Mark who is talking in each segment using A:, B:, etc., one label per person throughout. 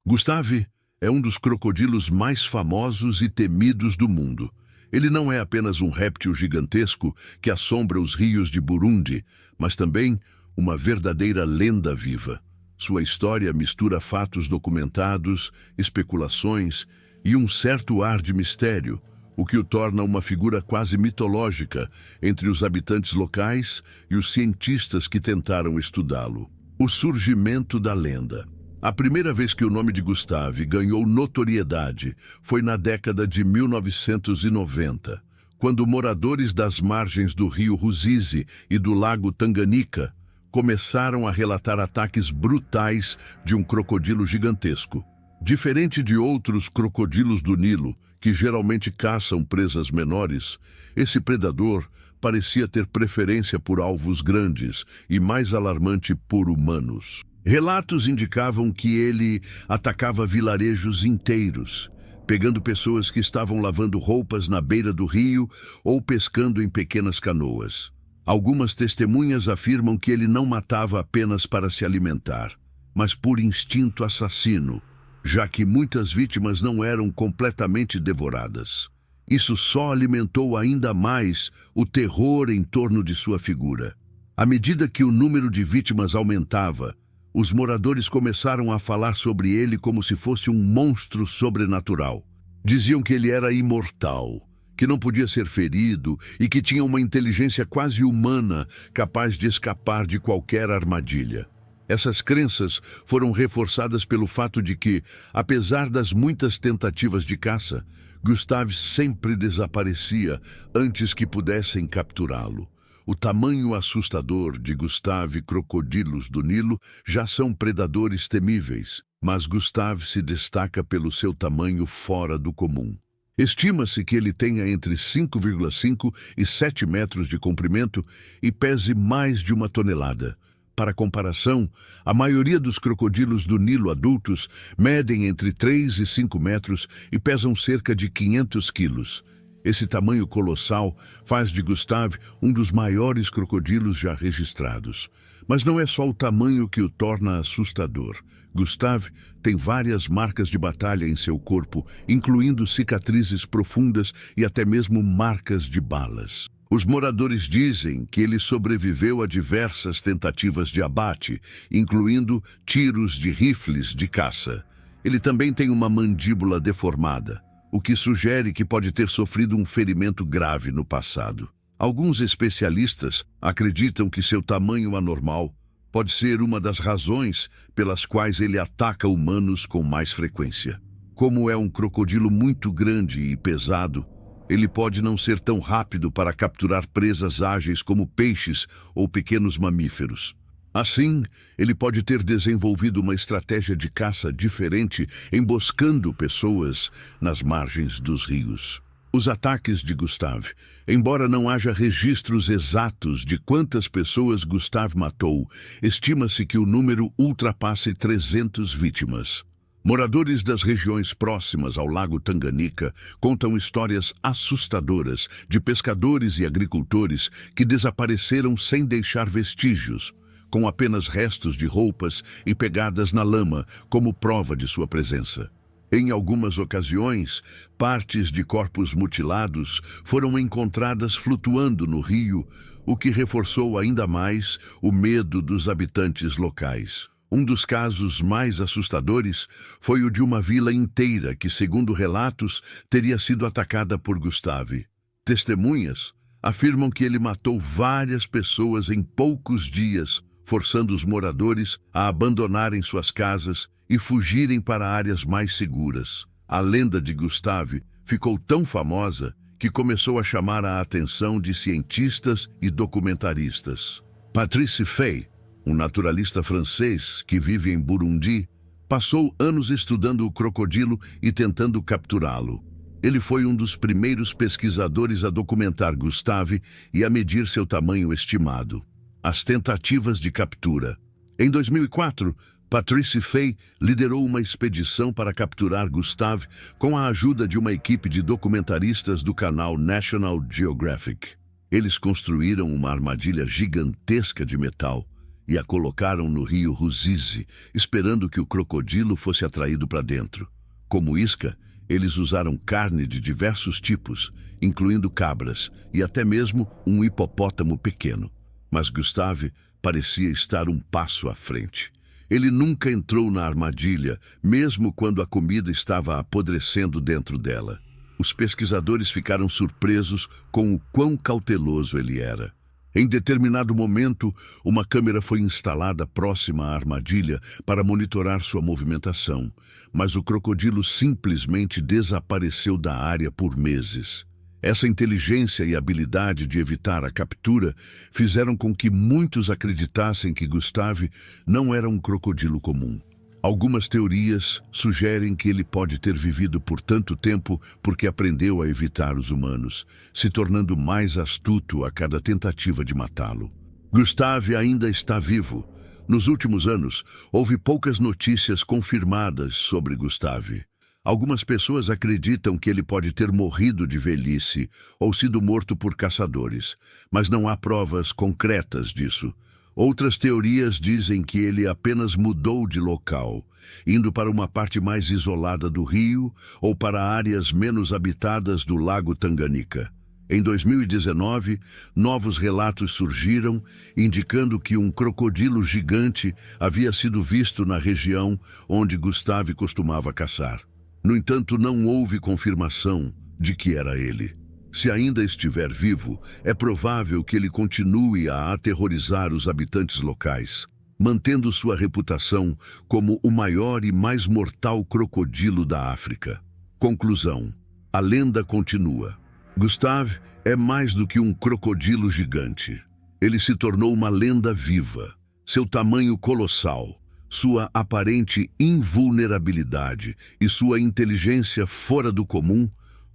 A: Gustave é um dos crocodilos mais famosos e temidos do mundo. Ele não é apenas um réptil gigantesco que assombra os rios de Burundi, mas também uma verdadeira lenda viva. Sua história mistura fatos documentados, especulações e um certo ar de mistério, o que o torna uma figura quase mitológica entre os habitantes locais e os cientistas que tentaram estudá-lo. O surgimento da lenda. A primeira vez que o nome de Gustave ganhou notoriedade foi na década de 1990, quando moradores das margens do rio Ruzizi e do lago Tanganica começaram a relatar ataques brutais de um crocodilo gigantesco. Diferente de outros crocodilos do Nilo, que geralmente caçam presas menores, esse predador parecia ter preferência por alvos grandes e, mais alarmante, por humanos. Relatos indicavam que ele atacava vilarejos inteiros, pegando pessoas que estavam lavando roupas na beira do rio ou pescando em pequenas canoas. Algumas testemunhas afirmam que ele não matava apenas para se alimentar, mas por instinto assassino, já que muitas vítimas não eram completamente devoradas. Isso só alimentou ainda mais o terror em torno de sua figura. À medida que o número de vítimas aumentava, os moradores começaram a falar sobre ele como se fosse um monstro sobrenatural. Diziam que ele era imortal, que não podia ser ferido e que tinha uma inteligência quase humana, capaz de escapar de qualquer armadilha. Essas crenças foram reforçadas pelo fato de que, apesar das muitas tentativas de caça, Gustave sempre desaparecia antes que pudessem capturá-lo. O tamanho assustador de Gustave crocodilos do Nilo já são predadores temíveis, mas Gustave se destaca pelo seu tamanho fora do comum. Estima-se que ele tenha entre 5,5 e 7 metros de comprimento e pese mais de 1 tonelada. Para comparação, a maioria dos crocodilos do Nilo adultos medem entre 3 e 5 metros e pesam cerca de 500 quilos. Esse tamanho colossal faz de Gustave um dos maiores crocodilos já registrados. Mas não é só o tamanho que o torna assustador. Gustave tem várias marcas de batalha em seu corpo, incluindo cicatrizes profundas e até mesmo marcas de balas. Os moradores dizem que ele sobreviveu a diversas tentativas de abate, incluindo tiros de rifles de caça. Ele também tem uma mandíbula deformada, o que sugere que pode ter sofrido um ferimento grave no passado. Alguns especialistas acreditam que seu tamanho anormal pode ser uma das razões pelas quais ele ataca humanos com mais frequência. Como é um crocodilo muito grande e pesado, ele pode não ser tão rápido para capturar presas ágeis como peixes ou pequenos mamíferos. Assim, ele pode ter desenvolvido uma estratégia de caça diferente, emboscando pessoas nas margens dos rios. Os ataques de Gustave. Embora não haja registros exatos de quantas pessoas Gustave matou, estima-se que o número ultrapasse 300 vítimas. Moradores das regiões próximas ao lago Tanganica contam histórias assustadoras de pescadores e agricultores que desapareceram sem deixar vestígios, com apenas restos de roupas e pegadas na lama como prova de sua presença. Em algumas ocasiões, partes de corpos mutilados foram encontradas flutuando no rio, o que reforçou ainda mais o medo dos habitantes locais. Um dos casos mais assustadores foi o de uma vila inteira que, segundo relatos, teria sido atacada por Gustave. Testemunhas afirmam que ele matou várias pessoas em poucos dias, forçando os moradores a abandonarem suas casas e fugirem para áreas mais seguras. A lenda de Gustave ficou tão famosa que começou a chamar a atenção de cientistas e documentaristas. Patrice Fay, um naturalista francês que vive em Burundi, passou anos estudando o crocodilo e tentando capturá-lo. Ele foi um dos primeiros pesquisadores a documentar Gustave e a medir seu tamanho estimado. As tentativas de captura. Em 2004, Patrice Fay liderou uma expedição para capturar Gustave com a ajuda de uma equipe de documentaristas do canal National Geographic. Eles construíram uma armadilha gigantesca de metal e a colocaram no rio Ruzizi, esperando que o crocodilo fosse atraído para dentro. Como isca, eles usaram carne de diversos tipos, incluindo cabras e até mesmo um hipopótamo pequeno. Mas Gustave parecia estar um passo à frente. Ele nunca entrou na armadilha, mesmo quando a comida estava apodrecendo dentro dela. Os pesquisadores ficaram surpresos com o quão cauteloso ele era. Em determinado momento, uma câmera foi instalada próxima à armadilha para monitorar sua movimentação, mas o crocodilo simplesmente desapareceu da área por meses. Essa inteligência e habilidade de evitar a captura fizeram com que muitos acreditassem que Gustave não era um crocodilo comum. Algumas teorias sugerem que ele pode ter vivido por tanto tempo porque aprendeu a evitar os humanos, se tornando mais astuto a cada tentativa de matá-lo. Gustave ainda está vivo. Nos últimos anos, houve poucas notícias confirmadas sobre Gustave. Algumas pessoas acreditam que ele pode ter morrido de velhice ou sido morto por caçadores, mas não há provas concretas disso. Outras teorias dizem que ele apenas mudou de local, indo para uma parte mais isolada do rio ou para áreas menos habitadas do Lago Tanganica. Em 2019, novos relatos surgiram, indicando que um crocodilo gigante havia sido visto na região onde Gustave costumava caçar. No entanto, não houve confirmação de que era ele. Se ainda estiver vivo, é provável que ele continue a aterrorizar os habitantes locais, mantendo sua reputação como o maior e mais mortal crocodilo da África. Conclusão: a lenda continua. Gustave é mais do que um crocodilo gigante. Ele se tornou uma lenda viva. Seu tamanho colossal, sua aparente invulnerabilidade e sua inteligência fora do comum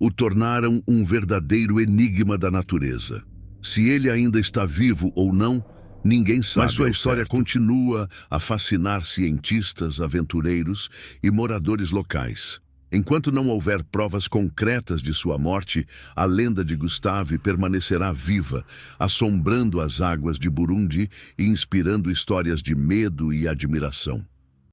A: o tornaram um verdadeiro enigma da natureza. Se ele ainda está vivo ou não, ninguém sabe. Mas sua história continua a fascinar cientistas, aventureiros e moradores locais. Enquanto não houver provas concretas de sua morte, a lenda de Gustave permanecerá viva, assombrando as águas de Burundi e inspirando histórias de medo e admiração.